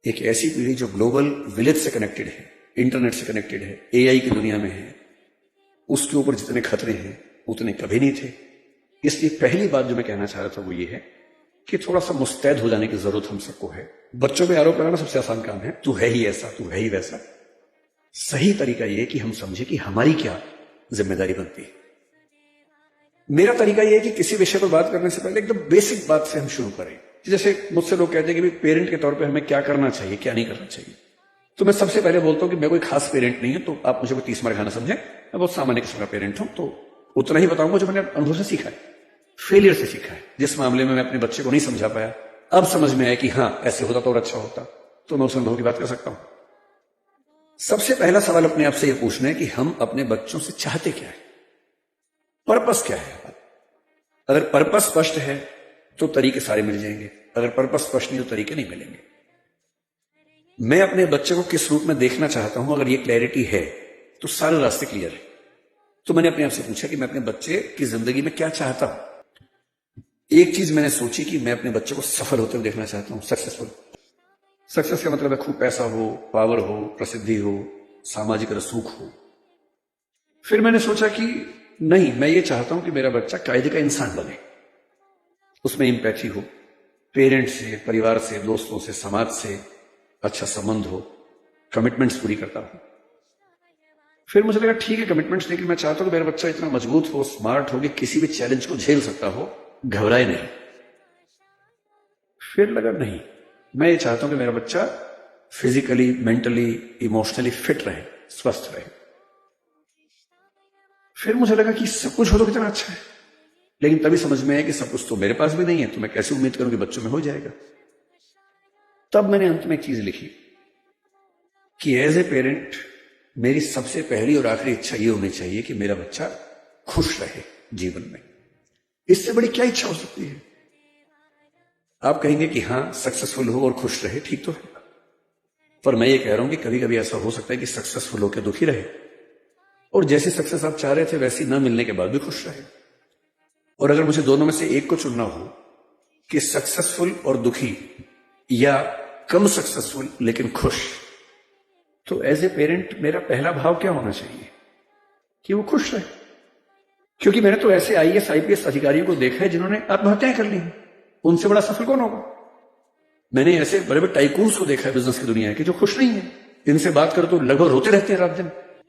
एक ऐसी पीढ़ी जो ग्लोबल विलेज से कनेक्टेड है, इंटरनेट से कनेक्टेड है, एआई की दुनिया में है, उसके ऊपर जितने खतरे हैं उतने कभी नहीं थे। इसलिए पहली बात जो मैं कहना चाह रहा था वो ये है कि थोड़ा सा मुस्तैद हो जाने की जरूरत हम सबको है। बच्चों पे आरोप लगाना सबसे आसान काम है, तू है ही ऐसा, तू है ही वैसा। सही तरीका यह कि हम समझे कि हमारी क्या जिम्मेदारी बनती है। मेरा तरीका यह है कि किसी विषय पर बात करने से पहले एकदम बेसिक बात से हम शुरू करें। जैसे मुझसे लोग कहते हैं कि पेरेंट के तौर पे हमें क्या करना चाहिए, क्या नहीं करना चाहिए। तो मैं सबसे पहले बोलता हूं कि मैं कोई खास पेरेंट नहीं हूं, तो आप मुझे कोई 30 मार खाना समझे। मैं बहुत सामान्य किस्म का पेरेंट हूं, तो उतना ही बताऊंगा जो मैंने अनुभव से सीखा है, फेलियर से सीखा है। जिस मामले में मैं अपने बच्चे को नहीं समझा पाया, अब समझ में आया कि हाँ ऐसे होता तो और अच्छा होता, तो मैं उस अनुभव की बात कर सकता हूं। सबसे पहला सवाल अपने आप से यह पूछना है कि हम अपने बच्चों से चाहते क्या है, पर्पस क्या है। अगर पर्पस स्पष्ट है तो तरीके सारे मिल जाएंगे, अगर पर्पस स्पष्ट नहीं तो तरीके नहीं मिलेंगे। मैं अपने बच्चे को किस रूप में देखना चाहता हूं, अगर ये क्लैरिटी है तो सारे रास्ते क्लियर है। तो मैंने अपने आप से पूछा कि मैं अपने बच्चे की जिंदगी में क्या चाहता हूं। एक चीज मैंने सोची कि मैं अपने बच्चे को सफल होते हुए देखना चाहता हूं, सक्सेसफुल। सक्सेस का मतलब है खूब पैसा हो, पावर हो, प्रसिद्धि हो, सामाजिक रसूख हो। फिर मैंने सोचा कि नहीं, मैं ये चाहता हूं कि मेरा बच्चा कायदे का इंसान बने, उसमें इंपैथी हो, पेरेंट्स से, परिवार से, दोस्तों से, समाज से अच्छा संबंध हो, कमिटमेंट्स पूरी करता हो। फिर मुझे लगा ठीक है कमिटमेंट्स, लेकिन मैं चाहता हूं कि मेरा बच्चा इतना मजबूत हो, स्मार्ट हो कि किसी भी चैलेंज को झेल सकता हो, घबराए नहीं। फिर लगा नहीं, मैं ये चाहता हूं कि मेरा बच्चा फिजिकली, मेंटली, इमोशनली फिट रहे, स्वस्थ रहे। फिर मुझे लगा कि सब कुछ हो तो कितना अच्छा है, लेकिन तभी समझ में आया कि सब कुछ तो मेरे पास भी नहीं है, तो मैं कैसे उम्मीद करूं कि बच्चों में हो जाएगा। तब मैंने अंत में एक चीज लिखी कि एज ए पेरेंट मेरी सबसे पहली और आखिरी इच्छा ये होनी चाहिए कि मेरा बच्चा खुश रहे जीवन में। इससे बड़ी क्या इच्छा हो सकती है। आप कहेंगे कि हां सक्सेसफुल हो और खुश रहे, ठीक तो है, पर मैं ये कह रहा हूं कि कभी कभी ऐसा हो सकता है कि सक्सेसफुल होकर दुखी रहे, और जैसी सक्सेस आप चाह रहे थे वैसी ना मिलने के बाद भी खुश रहे। और अगर मुझे दोनों में से एक को चुनना हो कि सक्सेसफुल और दुखी या कम सक्सेसफुल लेकिन खुश, तो एज ए पेरेंट मेरा पहला भाव क्या होना चाहिए कि वो खुश रहे। क्योंकि मैंने तो ऐसे आईएएस आईपीएस अधिकारियों को देखा है जिन्होंने आत्महत्याएं कर ली, उनसे बड़ा सफल कौन होगा। मैंने ऐसे बड़े बड़े टाइकून्स को देखा है बिजनेस की दुनिया के जो खुश नहीं है, इनसे बात करो तो लगभग रोते रहते हैं रात दिन।